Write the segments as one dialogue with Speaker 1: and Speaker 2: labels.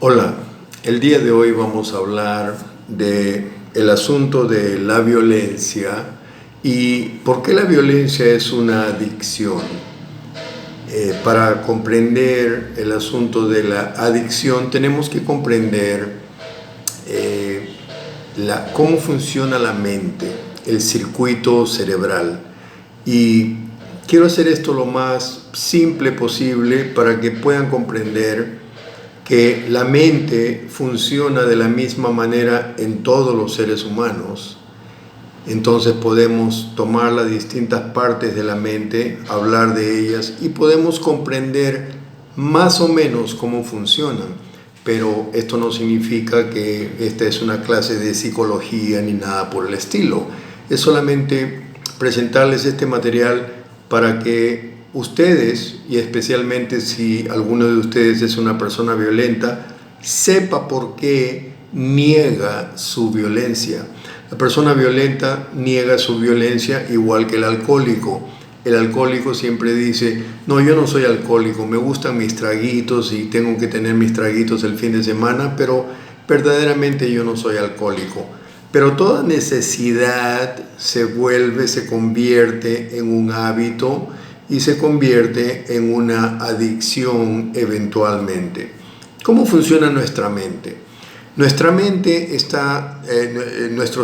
Speaker 1: Hola, el día de hoy vamos a hablar de el asunto de la violencia y por qué la violencia es una adicción. Para comprender el asunto de la adicción tenemos que comprender cómo funciona la mente, el circuito cerebral. Y quiero hacer esto lo más simple posible para que puedan comprender que la mente funciona de la misma manera en todos los seres humanos. Entonces podemos tomar las distintas partes de la mente, hablar de ellas y podemos comprender más o menos cómo funcionan. Pero esto no significa que esta es una clase de psicología ni nada por el estilo. Es solamente presentarles este material para que ustedes, y especialmente si alguno de ustedes es una persona violenta, sepa por qué niega su violencia. La persona violenta niega su violencia igual que el alcohólico. El alcohólico siempre dice, no, yo no soy alcohólico, me gustan mis traguitos y tengo que tener mis traguitos el fin de semana, pero verdaderamente yo no soy alcohólico. Pero toda necesidad se convierte en un hábito y se convierte en una adicción eventualmente. ¿Cómo funciona nuestra mente? Nuestro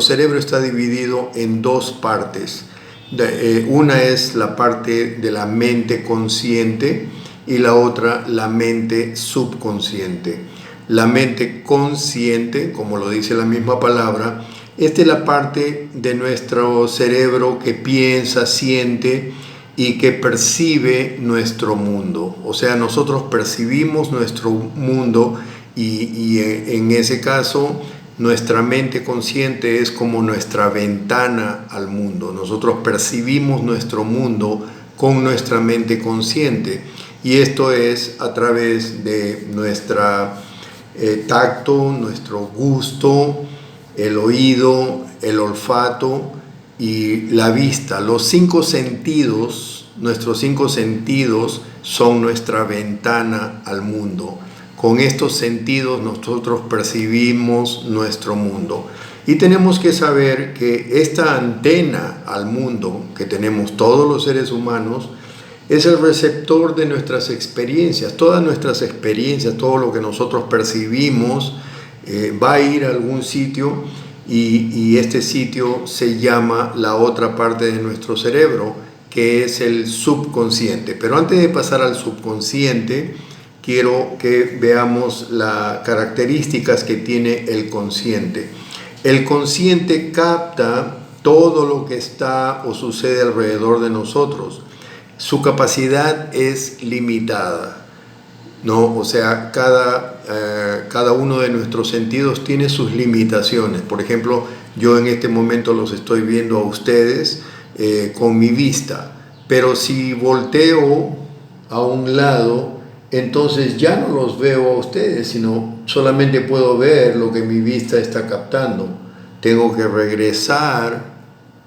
Speaker 1: cerebro está dividido en dos partes. Una es la parte de la mente consciente y la otra la mente subconsciente. La mente consciente, como lo dice la misma palabra, esta es la parte de nuestro cerebro que piensa, siente y que percibe nuestro mundo. O sea, nosotros percibimos nuestro mundo y en ese caso nuestra mente consciente es como nuestra ventana al mundo. Nosotros percibimos nuestro mundo con nuestra mente consciente y esto es a través de nuestro tacto, nuestro gusto, el oído, el olfato y la vista. Los cinco sentidos, nuestros cinco sentidos son nuestra ventana al mundo. Con estos sentidos nosotros percibimos nuestro mundo. Y tenemos que saber que esta antena al mundo que tenemos todos los seres humanos es el receptor de nuestras experiencias. Todas nuestras experiencias, todo lo que nosotros percibimos va a ir a algún sitio y este sitio se llama la otra parte de nuestro cerebro, que es el subconsciente. Pero antes de pasar al subconsciente, quiero que veamos las características que tiene el consciente. El consciente capta todo lo que está o sucede alrededor de nosotros. Su capacidad es limitada, ¿no? O sea, cada uno de nuestros sentidos tiene sus limitaciones. Por ejemplo, yo en este momento los estoy viendo a ustedes con mi vista, pero si volteo a un lado, entonces ya no los veo a ustedes, sino solamente puedo ver lo que mi vista está captando. Tengo que regresar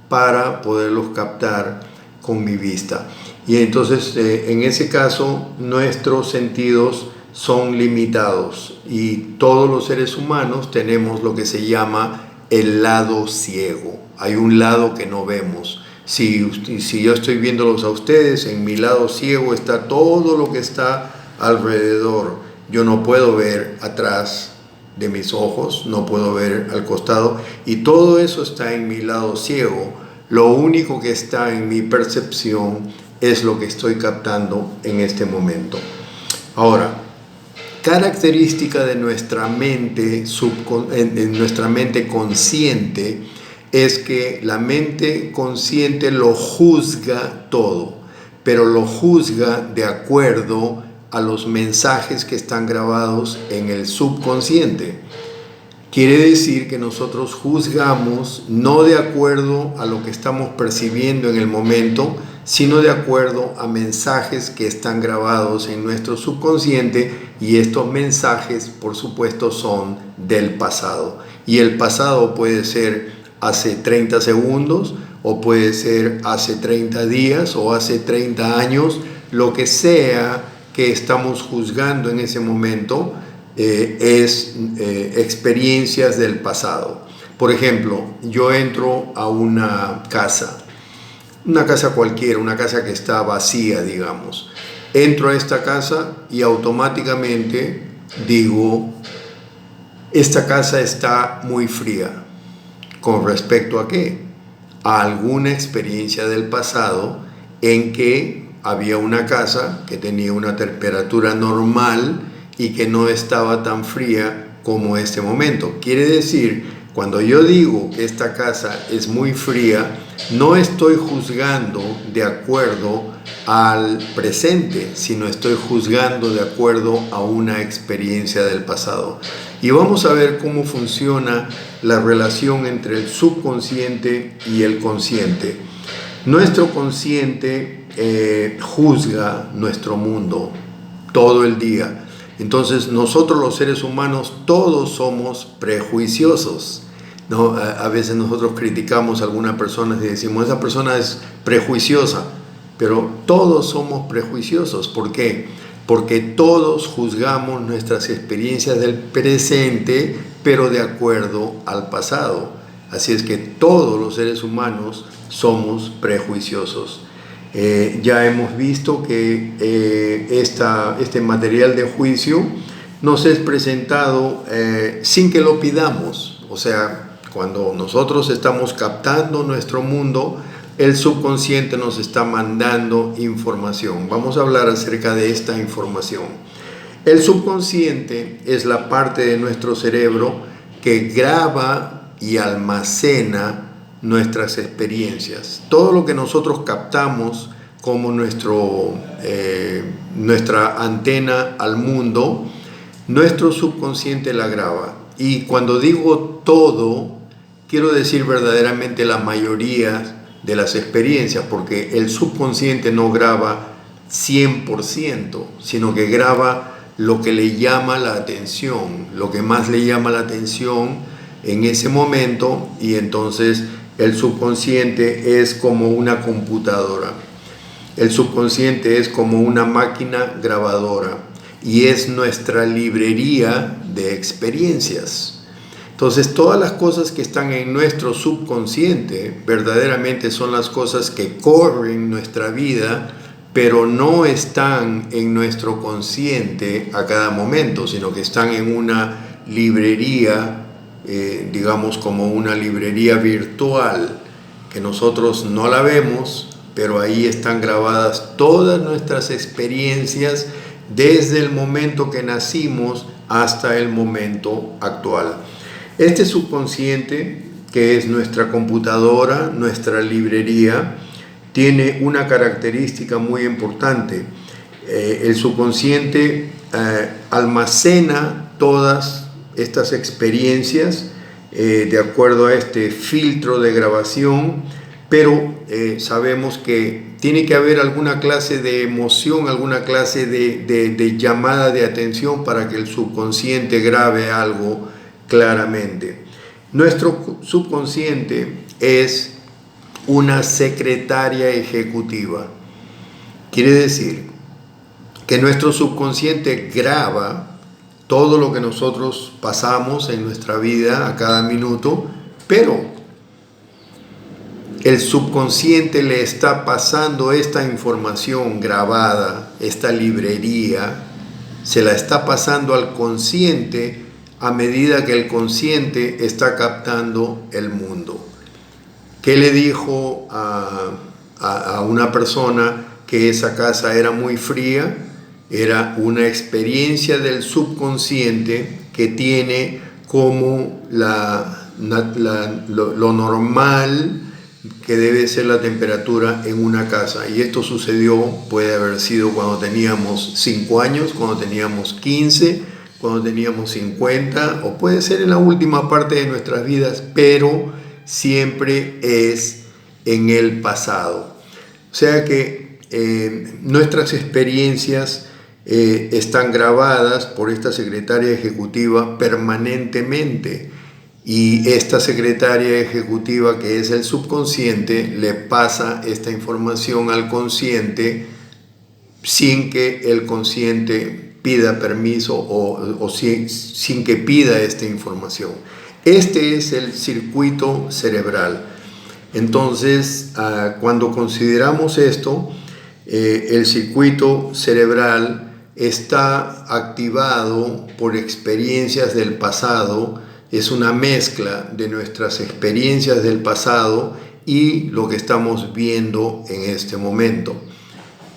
Speaker 1: para poderlos captar con mi vista. Y entonces en ese caso nuestros sentidos son limitados y todos los seres humanos tenemos lo que se llama el lado ciego. Hay un lado que no vemos. Si yo estoy viéndolos a ustedes, en mi lado ciego está todo lo que está alrededor. Yo no puedo ver atrás de mis ojos, no puedo ver al costado y todo eso está en mi lado ciego. Lo único que está en mi percepción es lo que estoy captando en este momento. Ahora, característica de nuestra mente, nuestra mente consciente es que la mente consciente lo juzga todo, pero lo juzga de acuerdo a los mensajes que están grabados en el subconsciente. Quiere decir que nosotros juzgamos no de acuerdo a lo que estamos percibiendo en el momento, sino de acuerdo a mensajes que están grabados en nuestro subconsciente y estos mensajes, por supuesto, son del pasado. Y el pasado puede ser hace 30 segundos o puede ser hace 30 días o hace 30 años, lo que sea que estamos juzgando en ese momento, es experiencias del pasado. Por ejemplo, yo entro a una casa cualquiera, una casa que está vacía, digamos. Entro a esta casa y automáticamente digo, esta casa está muy fría. ¿Con respecto a qué? A alguna experiencia del pasado en que había una casa que tenía una temperatura normal y que no estaba tan fría como este momento. Quiere decir, cuando yo digo que esta casa es muy fría, no estoy juzgando de acuerdo al presente, sino estoy juzgando de acuerdo a una experiencia del pasado. Y vamos a ver cómo funciona la relación entre el subconsciente y el consciente. Nuestro consciente juzga nuestro mundo todo el día. Entonces nosotros los seres humanos todos somos prejuiciosos, ¿no? A veces nosotros criticamos a alguna persona y decimos, esa persona es prejuiciosa, pero todos somos prejuiciosos. ¿Por qué? Porque todos juzgamos nuestras experiencias del presente, pero de acuerdo al pasado. Así es que todos los seres humanos somos prejuiciosos. Ya hemos visto que este material de juicio nos es presentado sin que lo pidamos. O sea, cuando nosotros estamos captando nuestro mundo, el subconsciente nos está mandando información. Vamos a hablar acerca de esta información. El subconsciente es la parte de nuestro cerebro que graba y almacena nuestras experiencias. Todo lo que nosotros captamos como nuestra antena al mundo, nuestro subconsciente la graba. Y cuando digo todo, quiero decir verdaderamente la mayoría de las experiencias, porque el subconsciente no graba 100%, sino que graba lo que le llama la atención, lo que más le llama la atención en ese momento, y entonces el subconsciente es como una computadora. El subconsciente es como una máquina grabadora y es nuestra librería de experiencias. Entonces, todas las cosas que están en nuestro subconsciente verdaderamente son las cosas que corren nuestra vida, pero no están en nuestro consciente a cada momento, sino que están en una librería, digamos como una librería virtual, que nosotros no la vemos, pero ahí están grabadas todas nuestras experiencias desde el momento que nacimos hasta el momento actual. Este subconsciente, que es nuestra computadora, nuestra librería, tiene una característica muy importante. El subconsciente almacena todas estas experiencias de acuerdo a este filtro de grabación, pero sabemos que tiene que haber alguna clase de emoción, alguna clase de llamada de atención para que el subconsciente grabe algo claramente. Nuestro subconsciente es una secretaria ejecutiva. Quiere decir que nuestro subconsciente graba todo lo que nosotros pasamos en nuestra vida a cada minuto, pero el subconsciente le está pasando esta información grabada, esta librería, se la está pasando al consciente a medida que el consciente está captando el mundo. ¿Qué le dijo a una persona que esa casa era muy fría? Era una experiencia del subconsciente que tiene como lo normal que debe ser la temperatura en una casa. Y esto sucedió, puede haber sido cuando teníamos 5 años, cuando teníamos 15, cuando teníamos 50, o puede ser en la última parte de nuestras vidas, pero siempre es en el pasado. O sea que nuestras experiencias están grabadas por esta secretaria ejecutiva permanentemente, y esta secretaria ejecutiva, que es el subconsciente, le pasa esta información al consciente sin que el consciente pida permiso o sin que pida esta información. Este es el circuito cerebral. Entonces, cuando consideramos esto, el circuito cerebral está activado por experiencias del pasado, es una mezcla de nuestras experiencias del pasado y lo que estamos viendo en este momento.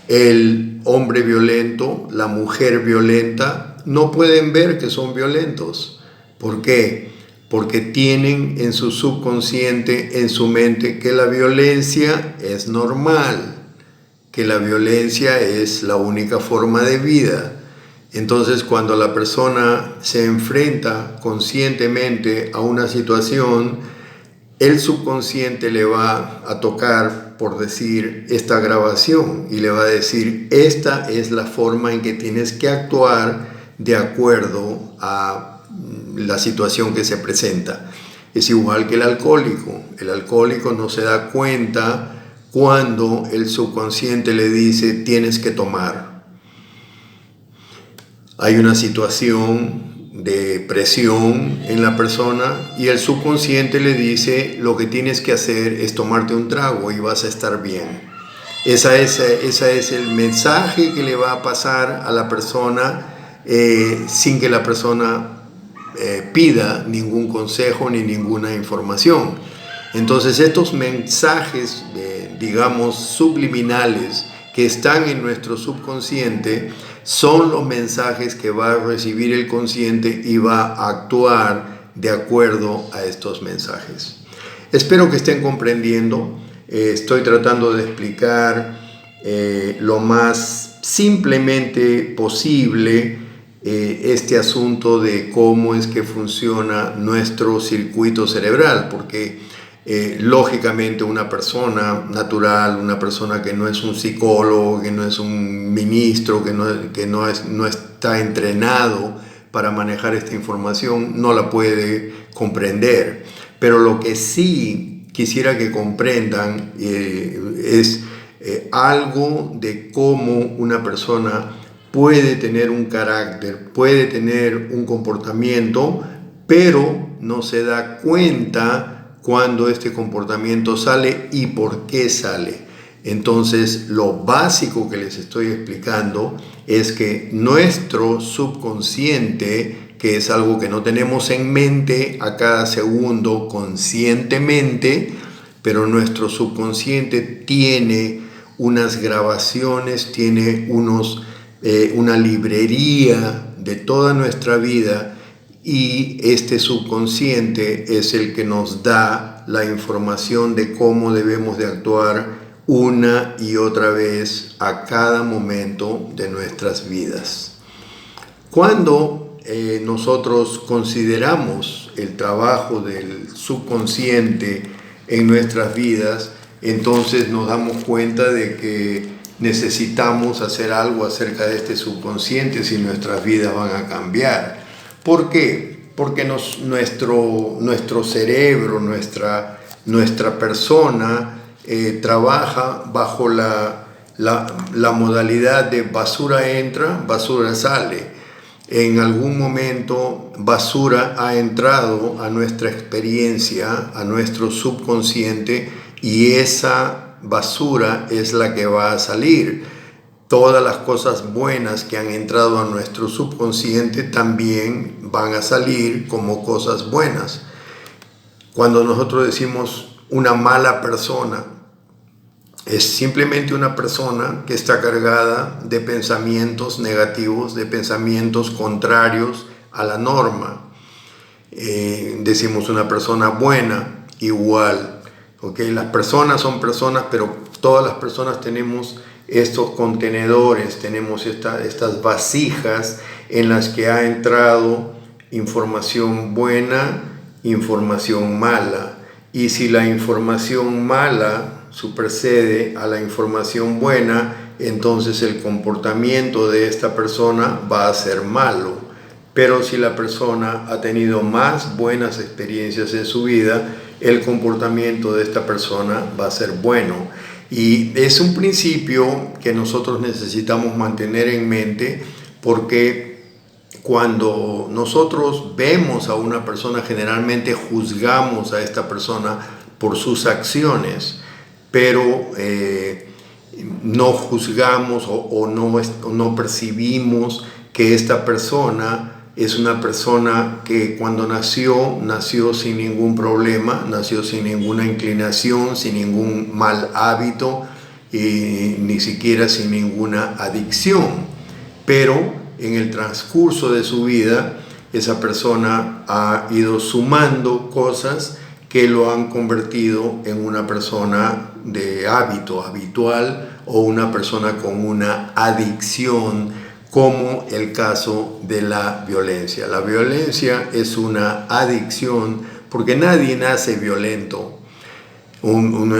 Speaker 1: El hombre violento, la mujer violenta, no pueden ver que son violentos. ¿Por qué? Porque tienen en su subconsciente, en su mente, que la violencia es normal, que la violencia es la única forma de vida. Entonces, cuando la persona se enfrenta conscientemente a una situación, el subconsciente le va a tocar, por decir, esta grabación y le va a decir, esta es la forma en que tienes que actuar de acuerdo a la situación que se presenta. Es igual que el alcohólico. El alcohólico no se da cuenta cuando el subconsciente le dice, tienes que tomar. Hay una situación de presión en la persona y el subconsciente le dice, lo que tienes que hacer es tomarte un trago y vas a estar bien. Ese es el mensaje que le va a pasar a la persona sin que la persona pida ningún consejo ni ninguna información. Entonces estos mensajes, digamos, subliminales que están en nuestro subconsciente son los mensajes que va a recibir el consciente y va a actuar de acuerdo a estos mensajes. Espero que estén comprendiendo. Estoy tratando de explicar lo más simplemente posible este asunto de cómo es que funciona nuestro circuito cerebral, porque lógicamente una persona natural, una persona que no es un psicólogo, que no es un ministro, que no está entrenado para manejar esta información, no la puede comprender. Pero lo que sí quisiera que comprendan es algo de cómo una persona puede tener un carácter, puede tener un comportamiento, pero no se da cuenta cuando este comportamiento sale y por qué sale. Entonces, lo básico que les estoy explicando es que nuestro subconsciente, que es algo que no tenemos en mente a cada segundo conscientemente, pero nuestro subconsciente tiene unas grabaciones, tiene una librería de toda nuestra vida, y este subconsciente es el que nos da la información de cómo debemos de actuar una y otra vez a cada momento de nuestras vidas. Cuando nosotros consideramos el trabajo del subconsciente en nuestras vidas, entonces nos damos cuenta de que necesitamos hacer algo acerca de este subconsciente si nuestras vidas van a cambiar. ¿Por qué? Porque nuestro cerebro, nuestra persona trabaja bajo la modalidad de basura entra, basura sale. En algún momento basura ha entrado a nuestra experiencia, a nuestro subconsciente, y esa basura es la que va a salir. Todas las cosas buenas que han entrado a nuestro subconsciente también van a salir como cosas buenas. Cuando nosotros decimos una mala persona, es simplemente una persona que está cargada de pensamientos negativos, de pensamientos contrarios a la norma. Decimos una persona buena, igual. ¿Okay? Las personas son personas, pero todas las personas tenemos estos contenedores, tenemos estas vasijas en las que ha entrado información buena, información mala. Y si la información mala supersede a la información buena, entonces el comportamiento de esta persona va a ser malo. Pero si la persona ha tenido más buenas experiencias en su vida, el comportamiento de esta persona va a ser bueno. Y es un principio que nosotros necesitamos mantener en mente, porque cuando nosotros vemos a una persona, generalmente juzgamos a esta persona por sus acciones, pero no juzgamos o no percibimos que esta persona es una persona que cuando nació sin ningún problema, nació sin ninguna inclinación, sin ningún mal hábito y ni siquiera sin ninguna adicción. Pero en el transcurso de su vida, esa persona ha ido sumando cosas que lo han convertido en una persona de hábito habitual o una persona con una adicción, como el caso de la violencia. La violencia es una adicción porque nadie nace violento.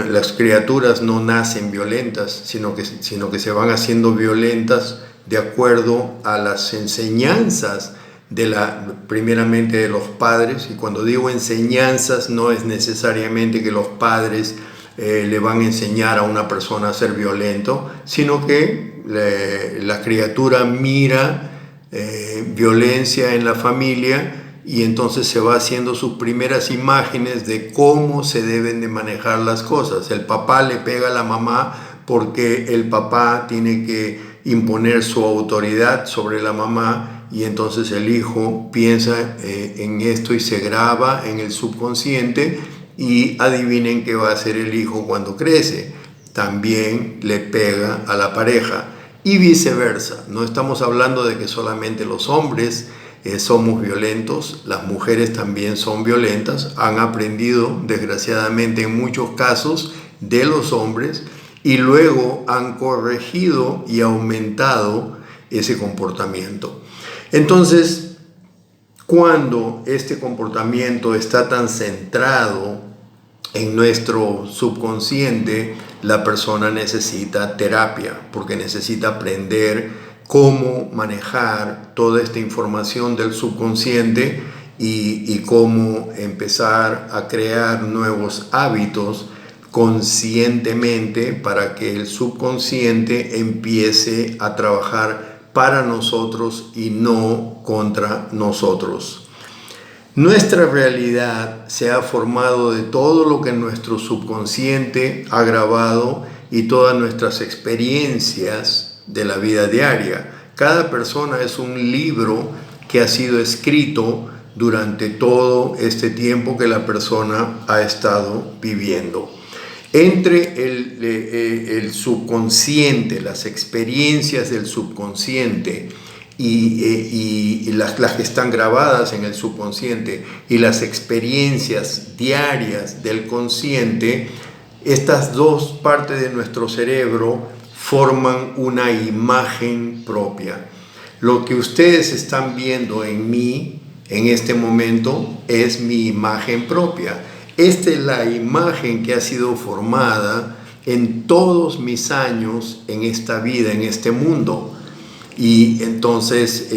Speaker 1: Las criaturas no nacen violentas, sino que se van haciendo violentas de acuerdo a las enseñanzas primeramente de los padres. Y cuando digo enseñanzas, no es necesariamente que los padres le van a enseñar a una persona a ser violento, sino que la criatura mira violencia en la familia y entonces se va haciendo sus primeras imágenes de cómo se deben de manejar las cosas. El papá le pega a la mamá porque el papá tiene que imponer su autoridad sobre la mamá, y entonces el hijo piensa en esto y se graba en el subconsciente, y adivinen qué va a hacer el hijo cuando crece. También le pega a la pareja y viceversa. No estamos hablando de que solamente los hombres somos violentos, las mujeres también son violentas, han aprendido desgraciadamente en muchos casos de los hombres y luego han corregido y aumentado ese comportamiento. Entonces, cuando este comportamiento está tan centrado en nuestro subconsciente, la persona necesita terapia, porque necesita aprender cómo manejar toda esta información del subconsciente y cómo empezar a crear nuevos hábitos conscientemente para que el subconsciente empiece a trabajar para nosotros y no contra nosotros. Nuestra realidad se ha formado de todo lo que nuestro subconsciente ha grabado y todas nuestras experiencias de la vida diaria. Cada persona es un libro que ha sido escrito durante todo este tiempo que la persona ha estado viviendo. Entre el subconsciente, las experiencias del subconsciente y las que están grabadas en el subconsciente y las experiencias diarias del consciente, estas dos partes de nuestro cerebro forman una imagen propia. Lo que ustedes están viendo en mí en este momento es mi imagen propia. Esta es la imagen que ha sido formada en todos mis años en esta vida, en este mundo. Y entonces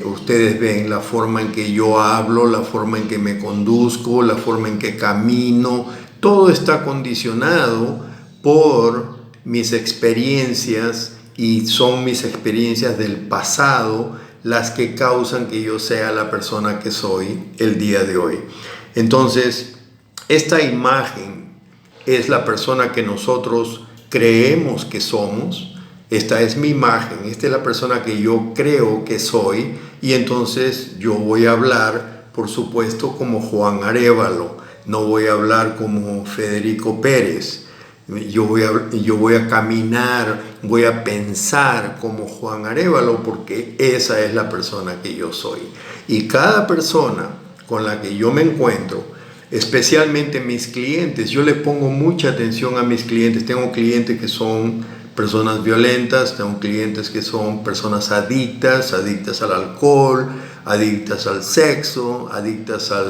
Speaker 1: ustedes ven la forma en que yo hablo, la forma en que me conduzco, la forma en que camino. Todo está condicionado por mis experiencias, y son mis experiencias del pasado las que causan que yo sea la persona que soy el día de hoy. Entonces, esta imagen es la persona que nosotros creemos que somos. Esta es mi imagen, esta es la persona que yo creo que soy, y entonces yo voy a hablar, por supuesto, como Juan Arévalo, no voy a hablar como Federico Pérez. Yo voy a caminar, voy a pensar como Juan Arévalo, porque esa es la persona que yo soy. Y cada persona con la que yo me encuentro, especialmente mis clientes, yo le pongo mucha atención a mis clientes. Tengo clientes que son personas violentas, tengo clientes que son personas adictas al alcohol, adictas al sexo, adictas a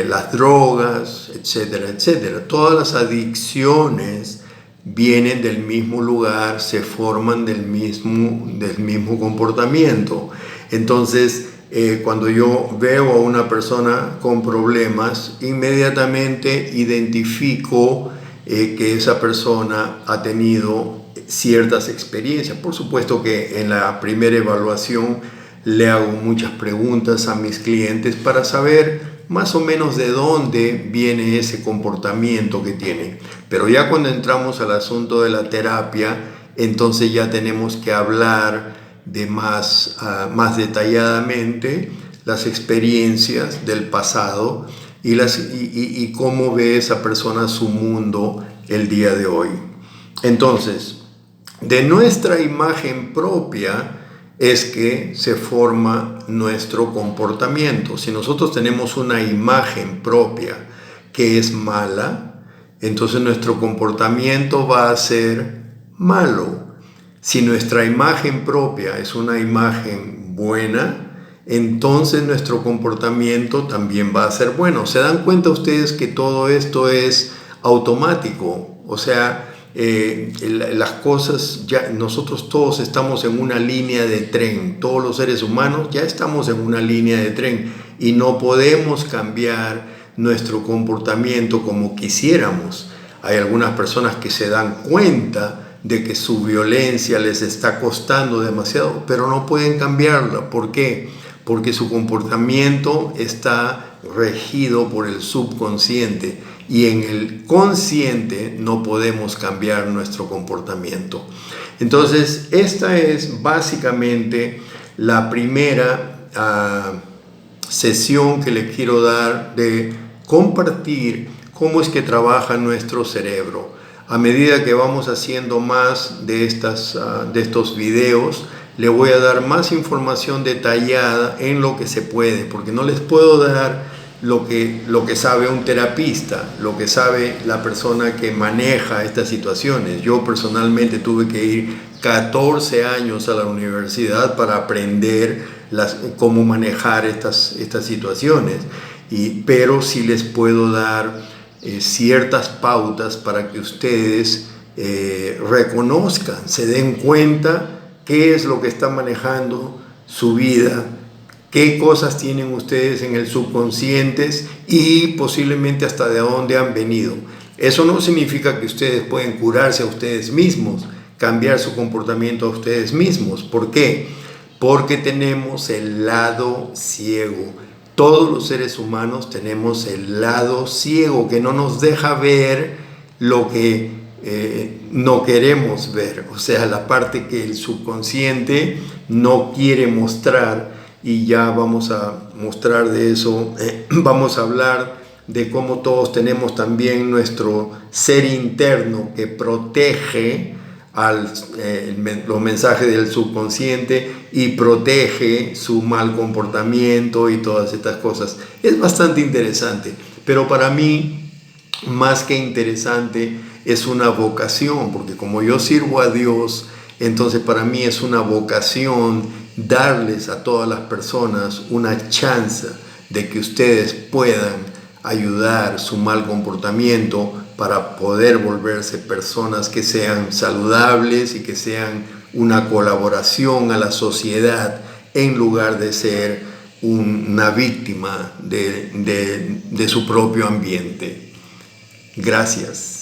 Speaker 1: las drogas, etcétera, etcétera. Todas las adicciones vienen del mismo lugar, se forman del mismo comportamiento. Entonces, cuando yo veo a una persona con problemas, inmediatamente identifico que esa persona ha tenido ciertas experiencias. Por supuesto que en la primera evaluación le hago muchas preguntas a mis clientes para saber más o menos de dónde viene ese comportamiento que tienen. Pero ya cuando entramos al asunto de la terapia, entonces ya tenemos que hablar de más detalladamente las experiencias del pasado y cómo ve esa persona su mundo el día de hoy. Entonces, de nuestra imagen propia es que se forma nuestro comportamiento. Si nosotros tenemos una imagen propia que es mala, entonces nuestro comportamiento va a ser malo. Si nuestra imagen propia es una imagen buena, entonces nuestro comportamiento también va a ser bueno. ¿Se dan cuenta ustedes que todo esto es automático? O sea, las cosas, ya nosotros todos estamos en una línea de tren, todos los seres humanos ya estamos en una línea de tren y no podemos cambiar nuestro comportamiento como quisiéramos. Hay algunas personas que se dan cuenta de que su violencia les está costando demasiado, pero no pueden cambiarla. ¿Por qué? Porque su comportamiento está regido por el subconsciente y en el consciente no podemos cambiar nuestro comportamiento. Entonces, esta es básicamente la primera sesión que les quiero dar de compartir cómo es que trabaja nuestro cerebro. A medida que vamos haciendo más de estos videos, le voy a dar más información detallada en lo que se puede, porque no les puedo dar lo que sabe un terapista, lo que sabe la persona que maneja estas situaciones. Yo personalmente tuve que ir 14 años a la universidad para aprender cómo manejar estas situaciones, pero sí les puedo dar ciertas pautas para que ustedes reconozcan, se den cuenta qué es lo que está manejando su vida, qué cosas tienen ustedes en el subconsciente y posiblemente hasta de dónde han venido. Eso no significa que ustedes pueden curarse a ustedes mismos, cambiar su comportamiento a ustedes mismos. ¿Por qué? Porque tenemos el lado ciego. Todos los seres humanos tenemos el lado ciego que no nos deja ver lo que no queremos ver, o sea, la parte que el subconsciente no quiere mostrar, y ya vamos a mostrar de eso. Vamos a hablar de cómo todos tenemos también nuestro ser interno que protege los mensajes del subconsciente y protege su mal comportamiento y todas estas cosas. Es bastante interesante, pero para mí, más que interesante, es una vocación, porque como yo sirvo a Dios, entonces para mí es una vocación darles a todas las personas una chance de que ustedes puedan ayudar su mal comportamiento para poder volverse personas que sean saludables y que sean una colaboración a la sociedad en lugar de ser una víctima de su propio ambiente. Gracias.